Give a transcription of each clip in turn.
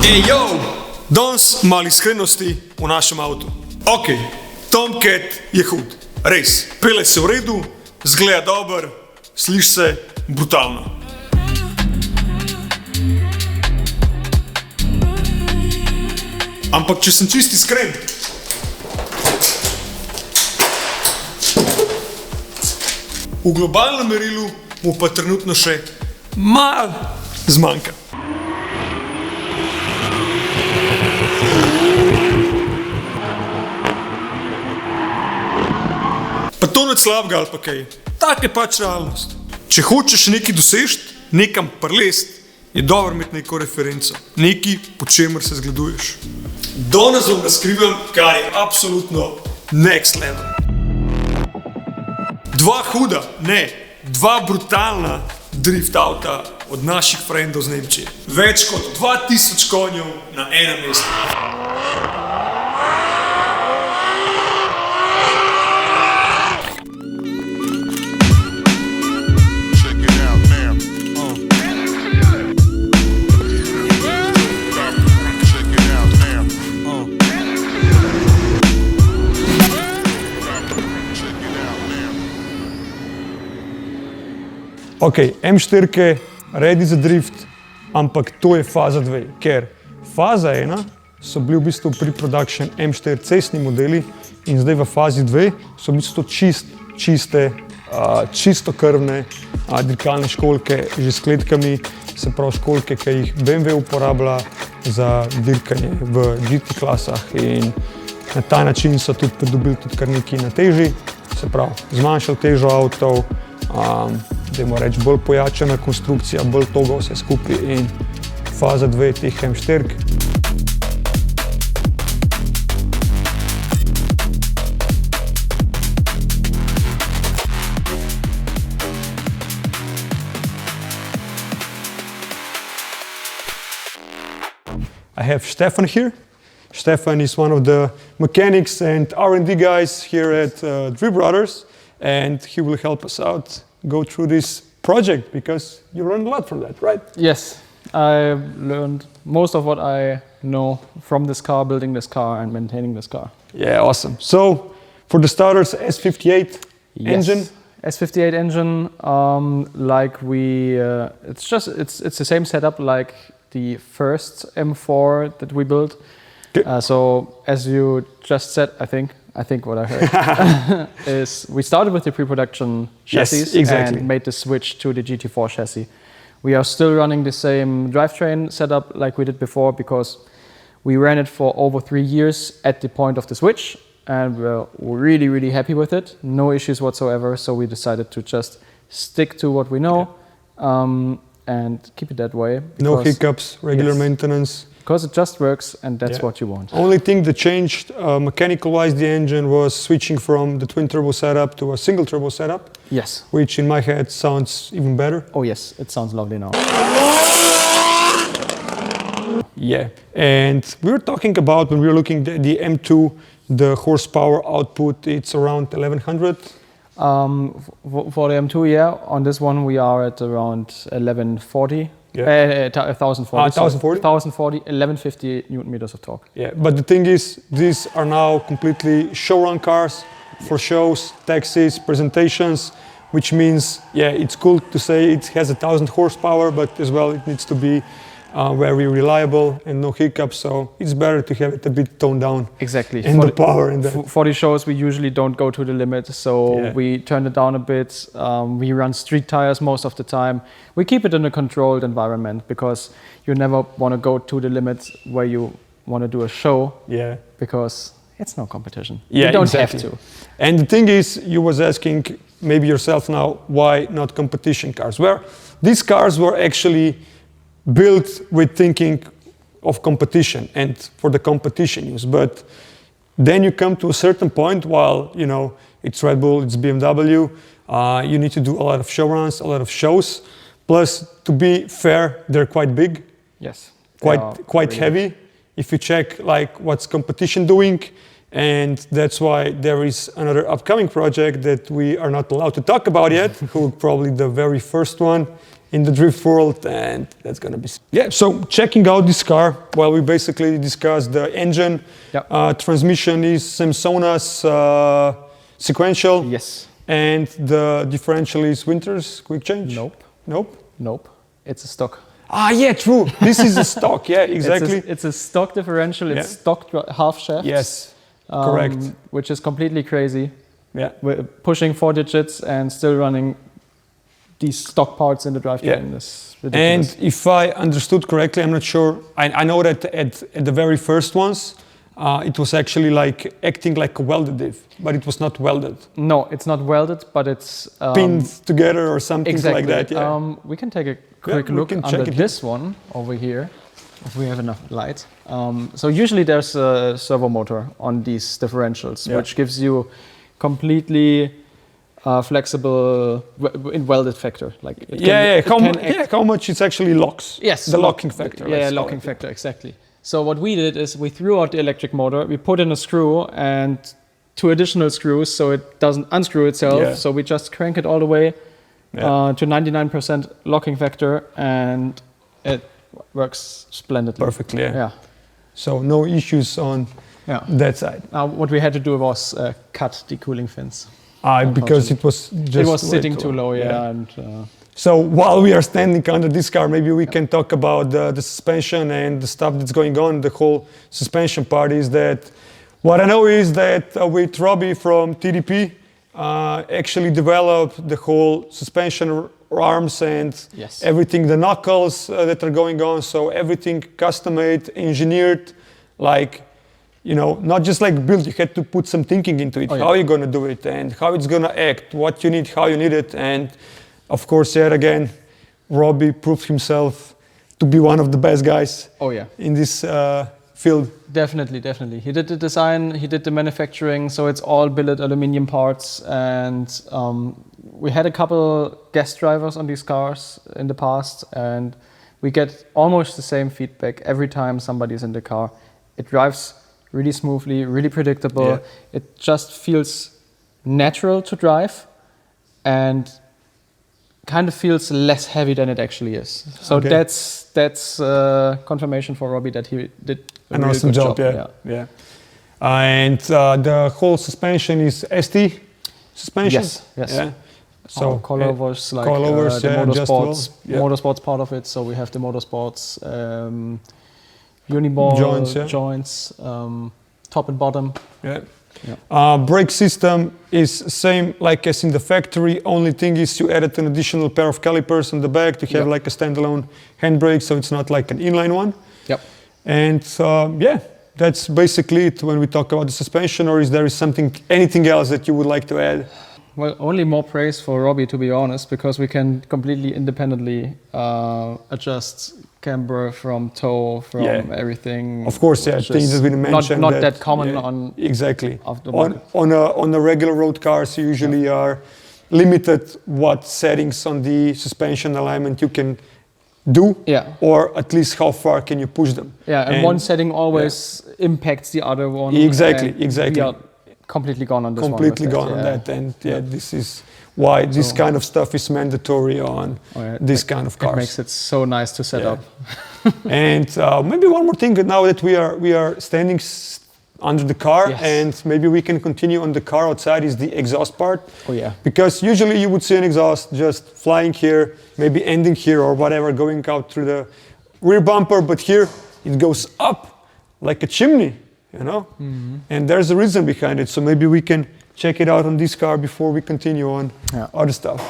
Ej, jo, danes malo iskrenosti v našem avtu. Ok, Tomcat je hud, res, pelje se v redu, zgleda dober, sliši se brutalno. Ampak če sem čist iskren, v globalnem merilu mu pa trenutno še malo zmanjka. Pa to nič slabega ali pa kaj. Tak je pač realnost. Če hočeš nekaj dosežt, nekam prelest, je dobro imeti neko referenco. Nekaj, po čemer se zgleduješ. Danes vam razkrivam, kaj je absolutno next level. Dva huda, ne, dva brutalna drift avta od naših frendov z Nemčije. Več kot 2000 konjev na enem mestu. Ok, M4 ready za drift, ampak to je faza 2, ker faza 1 so bili v bistvu pre-production M4 cestni modeli in zdaj v fazi 2 so v bistvu čistokrvne dirkalne školjke že s kletkami, se pravi školjke, ki jih BMW uporablja za dirkanje v GT klasah in na ta način so tudi pridobili tudi kar nekaj na teži, se pravi zmanjšali težo avtov, dajmo reči, bolj pojačana konstrukcija, bolj toga vse skupaj in faza 2 teh M4. I have Stefan here. Stefan is one of the mechanics and R&D guys here at DriftBrothers, and he will help us out go through this project because you learned a lot from that, right? Yes, I learned most of what I know from this car, building this car and maintaining this car. Yeah, awesome. So for the starters, S58 engine. S58 engine, it's the same setup like the first M4 that we built. So as you just said, I think what I heard is we started with the pre-production chassis and made the switch to the GT4 chassis. We are still running the same drivetrain setup like we did before because we ran it for over 3 years at the point of the switch and we're really, really happy with it. No issues whatsoever, so we decided to just stick to what we know and keep it that way. No hiccups, regular maintenance. Because it just works and that's what you want. Only thing that changed mechanical-wise the engine was switching from the twin-turbo setup to a single-turbo setup. Yes. Which in my head sounds even better. Oh yes, it sounds lovely now. Yeah, and we were talking about when we were looking at the M2, the horsepower output, it's around 1100. For the M2, yeah. On this one we are at around 1140. 1040. 1150 Newton meters of torque. Yeah, but the thing is, these are now completely show-run cars for shows, taxis, presentations, which means, it's cool to say it has 1000 horsepower, but as well it needs to be very reliable and no hiccups, so it's better to have it a bit toned down. Exactly. And the power in that. For the shows we usually don't go to the limit, so we turn it down a bit. We run street tires most of the time. We keep it in a controlled environment because you never want to go to the limit where you want to do a show. Yeah. Because it's no competition. Yeah, you don't have to. And the thing is, you was asking maybe yourself now, why not competition cars? Where these cars were actually built with thinking of competition and for the competition use, but then you come to a certain point while, it's Red Bull, it's BMW, you need to do a lot of show runs, a lot of shows, plus to be fair, they're quite big. Yes. Quite heavy. If you check like what's competition doing, and that's why there is another upcoming project that we are not allowed to talk about yet, probably the very first one, in the drift world, and that's gonna be... Yeah, so checking out this car, well, we basically discussed the engine. Yep. Transmission is Samsona's sequential. Yes. And the differential is Winters quick change? Nope. Nope? Nope. It's a stock. Ah, yeah, true. This is a stock, yeah, exactly. It's a stock differential, it's stock half shaft. Yes, correct. Which is completely crazy. Yeah. We're pushing 4 digits and still running these stock parts in the drivetrain. Is ridiculous. And if I understood correctly, I'm not sure, I know that at the very first ones, it was actually like acting like a welded diff, but it was not welded. No, it's not welded, but it's pinned together or something exactly. like that. Yeah. We can take a quick look under this one over here, if we have enough light. So usually there's a servo motor on these differentials, which gives you completely flexible in welded factor. Like how much it actually locks? Yes, the locking factor. Yeah, locking factor, exactly. So what we did is we threw out the electric motor, we put in a screw and 2 additional screws so it doesn't unscrew itself. Yeah. So we just crank it all the way to 99% locking factor, and it works splendidly. Perfectly, yeah. So no issues on that side. Now what we had to do was cut the cooling fins. Because it was just... It was sitting too low, and... So while we are standing under this car, maybe we can talk about the suspension and the stuff that's going on. The whole suspension part is that, what I know is that with Robbie from TDP, actually developed the whole suspension arms and everything, the knuckles that are going on. So everything custom made, engineered, like, you know, not just like built, you had to put some thinking into it. How you're gonna do it and how it's gonna act, what you need, how you need it. And of course, yet again, Robbie proved himself to be one of the best guys in this field. Definitely, definitely. He did the design, he did the manufacturing, so it's all billet aluminum parts. And we had a couple guest drivers on these cars in the past, and we get almost the same feedback every time somebody's in the car. It drives really smoothly, really predictable. Yeah. It just feels natural to drive, and kind of feels less heavy than it actually is. So that's confirmation for Robbie that he did an awesome job. Yeah. And the whole suspension is ST suspension. Yes. Yeah. So coilovers like coilovers, the motorsports, motorsports part of it. So we have the motorsports uniball joints, top and bottom. Brake system is same like as in the factory. Only thing is you added an additional pair of calipers on the back to have like a standalone handbrake, so it's not like an inline one. And that's basically it when we talk about the suspension. Or is there anything else that you would like to add? Well, only more praise for Robbie, to be honest, because we can completely independently adjust camber from toe, from everything. Of course, things that we mentioned. Not that common on exactly. On the regular road cars, you usually are limited what settings on the suspension alignment you can do, or at least how far can you push them. And one setting always impacts the other one. Exactly. We are completely gone on this one. Completely gone on that, and this is why this kind of stuff is mandatory on this kind of cars. It makes it so nice to set up. And maybe one more thing, now that we are standing under the car, and maybe we can continue on the car outside, is the exhaust part. Because usually you would see an exhaust just flying here, maybe ending here or whatever, going out through the rear bumper, but here it goes up like a chimney, you know? And there's a reason behind it, so maybe we can check it out on this car before we continue on other stuff.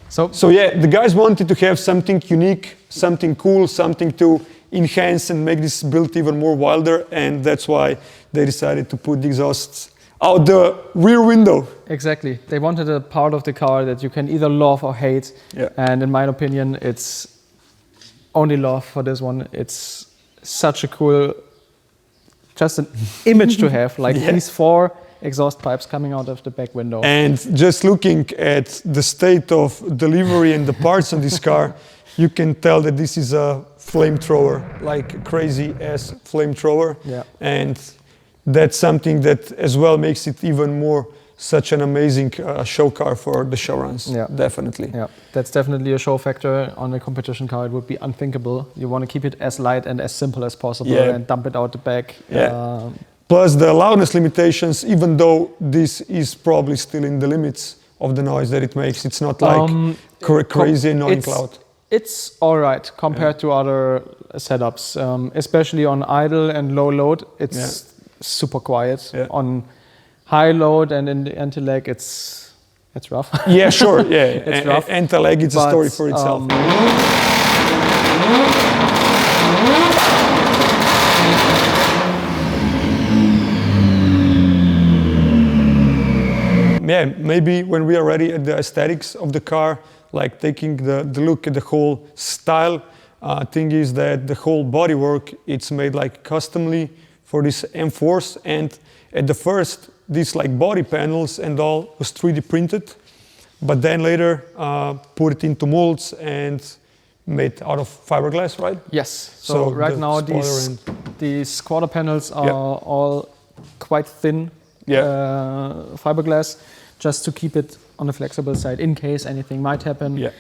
So the guys wanted to have something unique, something cool, something to enhance and make this build even more wilder, and that's why they decided to put the exhausts out the rear window. Exactly. They wanted a part of the car that you can either love or hate, and in my opinion, it's only love for this one. It's such a cool, just an image to have, like these 4 exhaust pipes coming out of the back window. And just looking at the state of delivery and the parts on this car, you can tell that this is a flamethrower, like a crazy ass flamethrower. And that's something that as well makes it even more such an amazing show car for the show runs. Yeah. Definitely. Yeah, that's definitely a show factor. On a competition car, it would be unthinkable. You want to keep it as light and as simple as possible and dump it out the back. Yeah. Plus the loudness limitations, even though this is probably still in the limits of the noise that it makes. It's not like crazy annoying loud. It's all right compared to other setups, especially on idle and low load. It's super quiet. Yeah. On high load and in the Antilag, it's rough. Yeah, sure. Yeah, it's rough. Antilag, it's a story for itself. Yeah, maybe when we are ready at the aesthetics of the car, like taking the look at the whole style, thing is that the whole bodywork, it's made like customly for this M4s, and at the first, these like body panels and all was 3D printed, but then later put it into molds and made out of fiberglass, right? Yes. So right now these quarter panels are all quite thin fiberglass, just to keep it on the flexible side in case anything might happen. Yeah.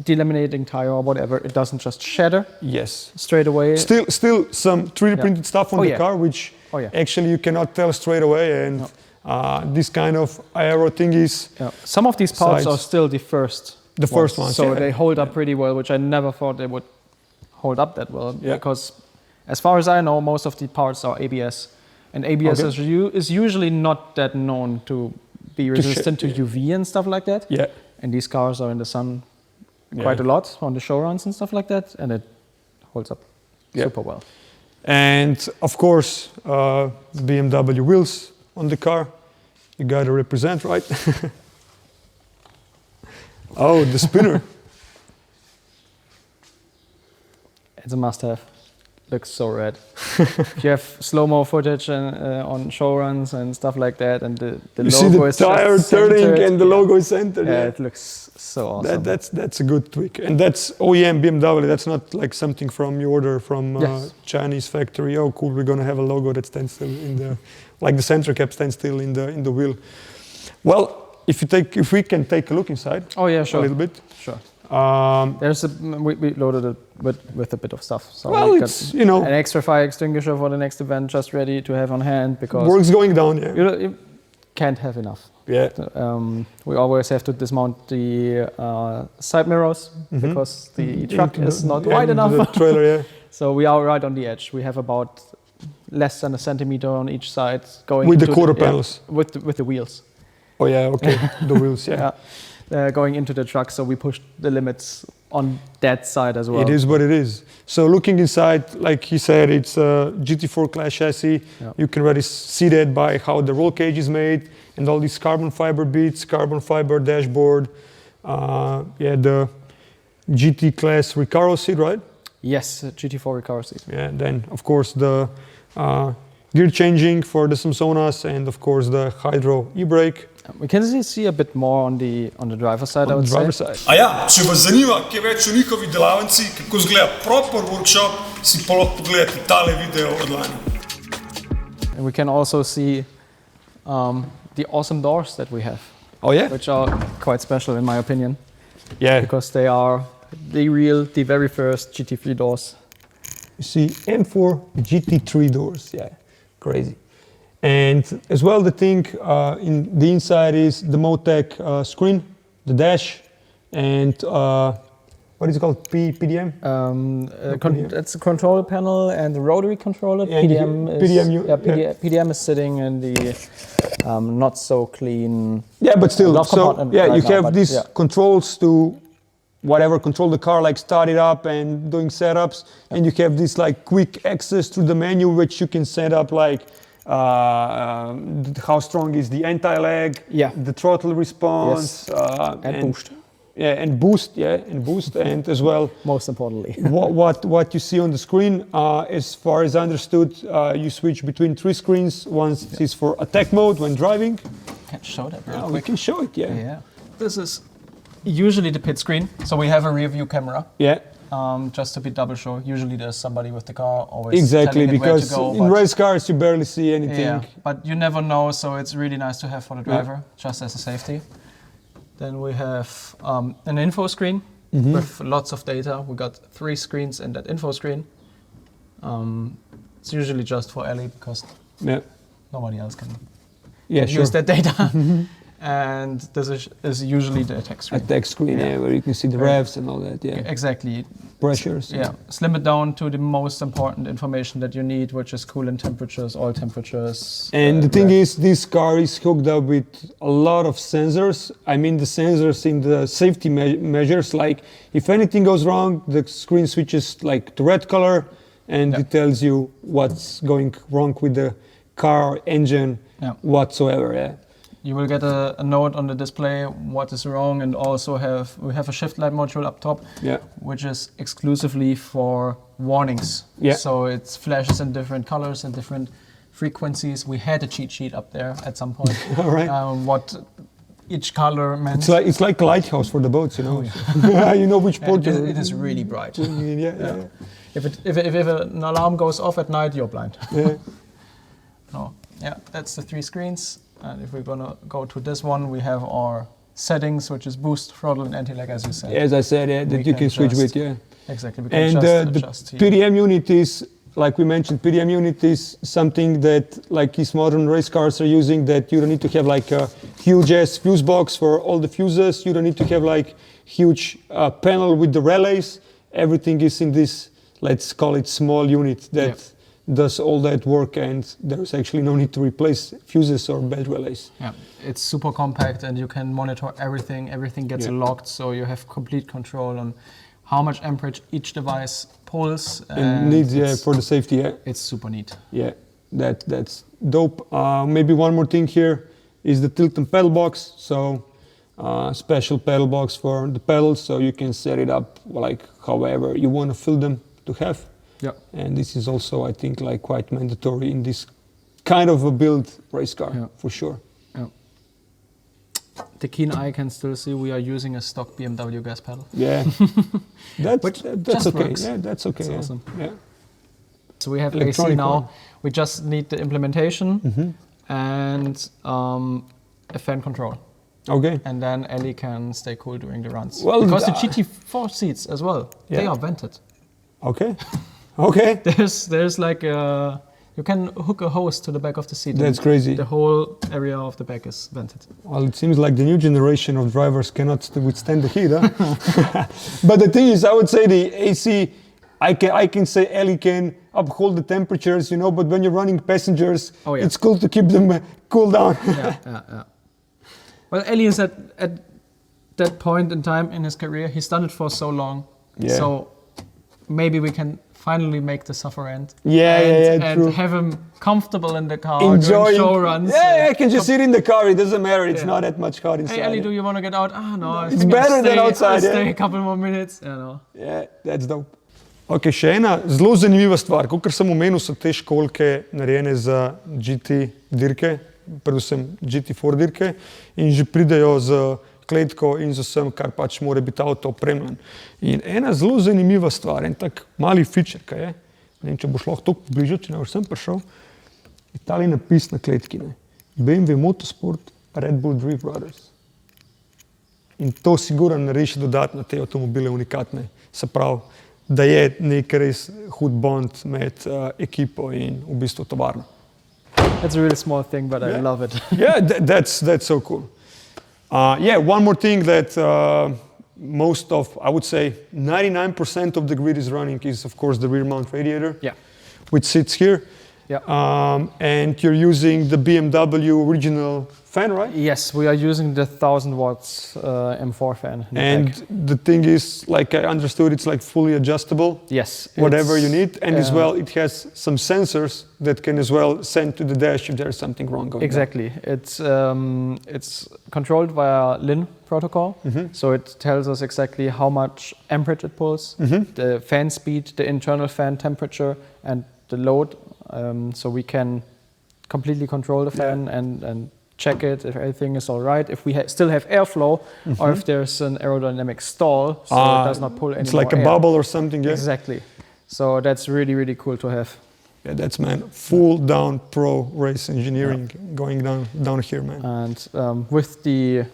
Delaminating tire or whatever, it doesn't just shatter. Yes. Straight away. Still some 3D printed stuff on the car, which actually you cannot tell straight away, and this kind of aero thingies. Yeah. Some of these parts are still the first ones. So they hold up pretty well, which I never thought they would hold up that well, because as far as I know, most of the parts are ABS. And ABS is usually not that known to be resistant to UV and stuff like that. Yeah. And these cars are in the sun quite a lot on the show runs and stuff like that, and it holds up super well. And of course, BMW wheels on the car. You gotta represent, right? Oh, the spinner. It's a must-have. Looks so rad. If you have slow-mo footage on show runs and stuff like that, and the logo is tire turning and the logo is centered. Yeah, it looks so awesome. That's a good tweak, and that's OEM BMW. That's not like something from you order from Chinese factory. Oh, cool! We're gonna have a logo that stands still in the, like the center cap stands still in the wheel. Well, if we can take a look inside. Oh yeah, sure. A little bit. Sure. We loaded it with a bit of stuff. So well, it's, you know, an extra fire extinguisher for the next event, just ready to have on hand, because work's going down. Yeah, you can't have enough. Yeah. We always have to dismount the side mirrors because the truck is not wide enough. The trailer, yeah. So we are right on the edge. We have about less than a centimeter on each side going with the quarter panels. With the wheels. Oh yeah, okay, the wheels, yeah. Going into the truck, so we pushed the limits on that side as well. It is what it is. So looking inside, like he said, it's a GT4 class chassis. Yeah. You can already see that by how the roll cage is made and all these carbon fiber bits, carbon fiber dashboard. The GT class Recaro seat, right? Yes, GT4 Recaro seat. Yeah, then of course the gear changing for the Samsonas, and of course the Hydro e-brake. We can see a bit more on the driver's side, I would say. A ja, če vas zanima, kaj več o njihovi delavnici, kako izgleda proper workshop, si pa lahko pogledate tale video od lani. And we can also see the awesome doors that we have. Oh yeah? Which are quite special in my opinion. Yeah. Because they are the very first GT3 doors. You see M4 GT3 doors, yeah, crazy. And as well, the thing in the inside is the Motec screen, the dash, and what is it called? PDM? It's a control panel and the rotary controller. Yeah, PDM is sitting in the not so clean. Yeah, but still, so yeah, you have these controls to whatever, control the car, like start it up and doing setups, and you have this like quick access to the menu, which you can set up like how strong is the anti-lag, the throttle response, and boost. Yeah, and boost, and as well, most importantly, what you see on the screen, as far as I understood, you switch between 3 screens. One is for attack mode when driving. Can show that real quick. We can show it, Yeah. This is usually the pit screen, so we have a rear view camera. Yeah. just to be double sure. Usually there's somebody with the car always Exactly, telling it where to because go, in race cars you barely see anything. yeah, but you never know, so it's really nice to have for the driver, just as a safety. Then we have an info screen with lots of data. We got 3 screens in that info screen. It's usually just for Ellie because nobody else can use that data. And this is usually the attack screen. Attack screen, where you can see the revs and all that, Exactly. Pressures. Slim it down to the most important information that you need, which is coolant temperatures, oil temperatures. And the thing is, this car is hooked up with a lot of sensors. I mean the sensors in the safety measures, like if anything goes wrong, the screen switches like to red color and it tells you what's going wrong with the car, engine, whatsoever. You will get a note on the display what is wrong, and also we have a shift light module up top, which is exclusively for warnings. So it flashes in different colors and different frequencies. We had a cheat sheet up there at some point. All right. What each color meant. It's like a lighthouse for the boats, you know. You know which port it is really bright. If an alarm goes off at night, you're blind. That's the 3 screens. And if we're gonna go to this one, we have our settings, which is boost, throttle, and anti-lag, as you said. As I said, that you can switch with, Exactly. We can the PDM unit is, like we mentioned, PDM unit is something that, like these modern race cars are using, that you don't need to have like a huge ass fuse box for all the fuses. You don't need to have like huge panel with the relays. Everything is in this, let's call it small unit that does all that work, and there's actually no need to replace fuses or bed relays. It's super compact and you can monitor everything. Everything gets logged, so you have complete control on how much amperage each device pulls. And needs for the safety. It's super neat. That's dope. Maybe one more thing here is the tilt and pedal box. So special pedal box for the pedals, so you can set it up like however you want to fill them to have. And this is also, I think, like quite mandatory in this kind of a build race car, for sure. The keen eye can still see we are using a stock BMW gas pedal. That's okay. Works. That's okay. That's awesome. So we have AC now. We just need the implementation and a fan control. Okay. And then Ellie can stay cool during the runs. Well, because the GT4 seats as well, they are vented. Okay. There's like you can hook a hose to the back of the seat. That's crazy. The whole area of the back is vented. Well, it seems like the new generation of drivers cannot withstand the heat, huh? But the thing is, I would say the AC, I can say Ellie can uphold the temperatures, you know, but when you're running passengers, it's cool to keep them cool down. Well, Ellie is at that point in time in his career, he's done it for so long. So maybe we can finally make the suffer end. And have him comfortable in the car during show runs. I can just sit in the car. It doesn't matter. It's not that much hot inside. Hey, Ellie, do you want to get out? No, it's better than outside. I'll stay a couple more minutes. That's dope. Ok, še ena zelo zanimiva stvar. Kakor sem omenil, so te školjke narejene za GT dirke, predvsem GT4 dirke, in že pridejo z kletko in z vsem, kar pač mora biti avto opremljen. In ena zelo zanimiva stvar, en tak mali feature, kaj je, ne vem, če boš lahko toliko bližal, če ne boš sem prišel, je tali napis na kletki, ne. BMW Motorsport, Red Bull DriftBrothers. In to sigurno naredi dodatno te avtomobile unikatne. Se pravi, da je nek res hud bond med ekipo in v bistvu tovarno. That's a really small thing, but I love it. That's so cool. One more thing that most of, I would say, 99% of the grid is running is, of course, the rear mount radiator, which sits here. And you're using the BMW original fan, right? Yes, we are using the 1000 watts M4 fan. And the thing is, like I understood, it's like fully adjustable. Yes. Whatever you need. And as well, it has some sensors that can as well send to the dash if there's something wrong going on. Exactly. It's controlled via LIN protocol. So it tells us exactly how much amperage it pulls, the fan speed, the internal fan temperature, and the load. So we can completely control the fan and check it if everything is all right, if we still have airflow, or if there's an aerodynamic stall, so it does not pull any It's like more a air. bubble or something, yeah? Exactly. So that's really, really cool to have. Yeah, that's, man, full down pro race engineering going down here, man. And with the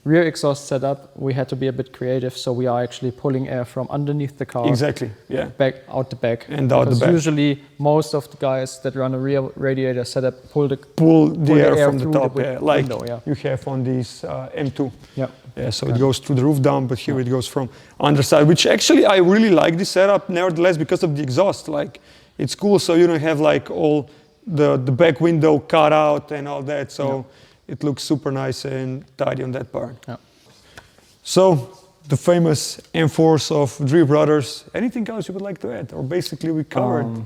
rear exhaust setup, we had to be a bit creative, so we are actually pulling air from underneath the car. Exactly, yeah. Back out the back. And out the back. Usually most of the guys that run a rear radiator setup pull the air from the top, the like window, you have on these M2. Yeah. Yeah, so it goes through the roof down, but here it goes from underside, which actually I really like this setup, nevertheless, because of the exhaust. Like, it's cool, so you don't have like all the back window cut out and all that, so it looks super nice and tidy on that part. Yeah. So, the famous M4s of DriftBrothers. Anything else you would like to add? Or basically we covered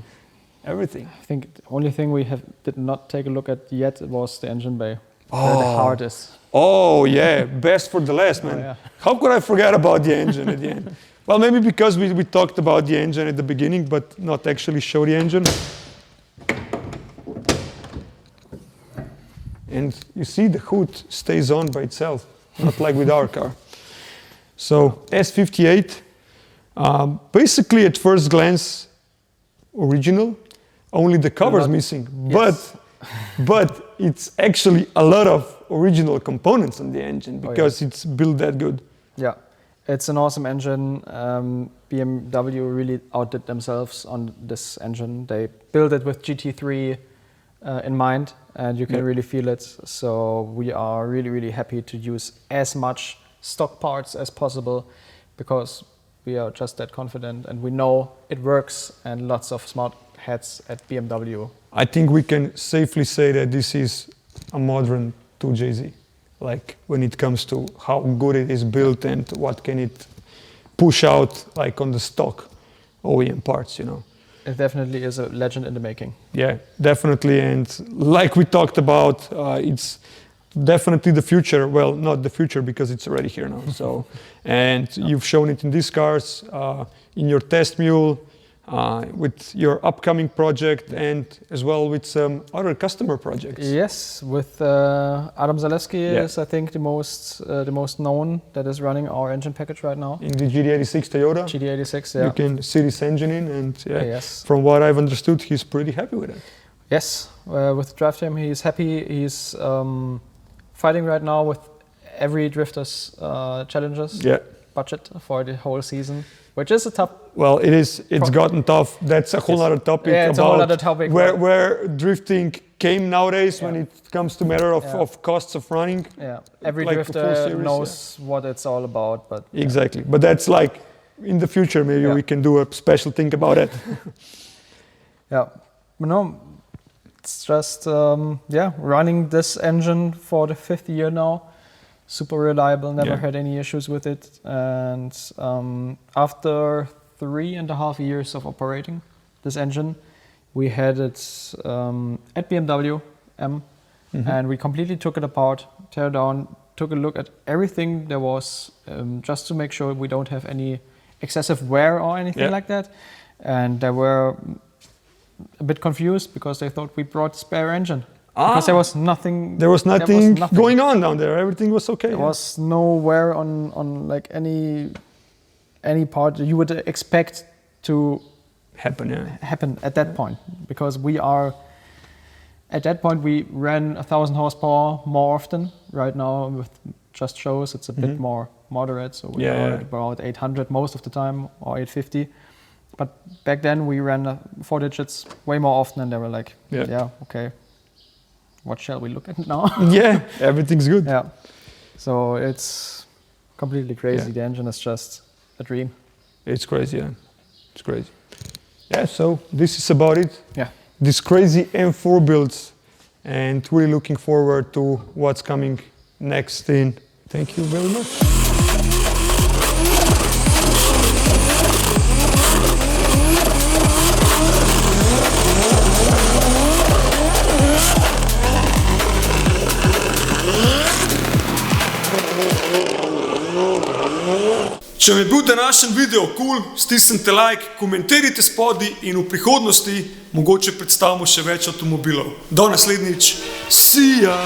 everything. I think the only thing we did not take a look at yet was the engine bay. Where the heart is. Oh yeah, best for the last, man. yeah. How could I forget about the engine at the end? Well, maybe because we talked about the engine at the beginning, but not actually show the engine. And you see the hood stays on by itself, not like with our car. So S58, basically at first glance, original, only the cover's missing. Yes. But it's actually a lot of original components on the engine because it's built that good. Yeah, it's an awesome engine. BMW really outdid themselves on this engine. They built it with GT3 in mind, and you can really feel it. So we are really, really happy to use as much stock parts as possible because we are just that confident and we know it works, and lots of smart heads at BMW. I think we can safely say that this is a modern 2JZ, like when it comes to how good it is built and what can it push out like on the stock OEM parts, you know. It definitely is a legend in the making. Yeah, definitely. And like we talked about, it's definitely the future. Well, not the future because it's already here now. So, and you've shown it in these cars, in your test mule, with your upcoming project, and as well with some other customer projects. Yes, with Adam Zaleski is I think the most known that is running our engine package right now. In the GD86 Toyota. GD86, yeah. You can see this engine in, and yes. From what I've understood, he's pretty happy with it. Yes, with the drive team, he's happy. He's fighting right now with every Drifters challenges budget for the whole season, which is a tough. Well, it is. It's gotten tough. That's a whole other topic. Yeah, it's a whole other topic. Where drifting came nowadays when it comes to matter of costs of running. Yeah, every like drifter knows what it's all about, but exactly. But that's like in the future. Maybe we can do a special thing about it. Yeah, but no, it's just running this engine for the 5th year now. Super reliable, never had any issues with it. And after 3.5 years of operating this engine, we had it at BMW M, and we completely took it apart, tear down, took a look at everything there was, just to make sure we don't have any excessive wear or anything like that. And they were a bit confused because they thought we brought spare engine. Because there was nothing. There was nothing going on down there. Everything was okay. There was no wear on like any part you would expect to happen at that point. Because we are at that point we ran 1,000 horsepower more often. Right now with just shows it's a bit more moderate. So we are at about 800 most of the time or 850. But back then we ran 4 digits way more often, and they were like, okay. What shall we look at now? Everything's good. Yeah, so it's completely crazy. The engine is just a dream. It's crazy, it's crazy. Yeah, so this is about it. Yeah, this crazy M4 builds, and really looking forward to what's coming next in. Thank you very much. Če vam je bil današnji video kul, stisnite like, komentirajte spodaj in v prihodnosti mogoče predstavimo še več avtomobilov. Do naslednjič, see ya!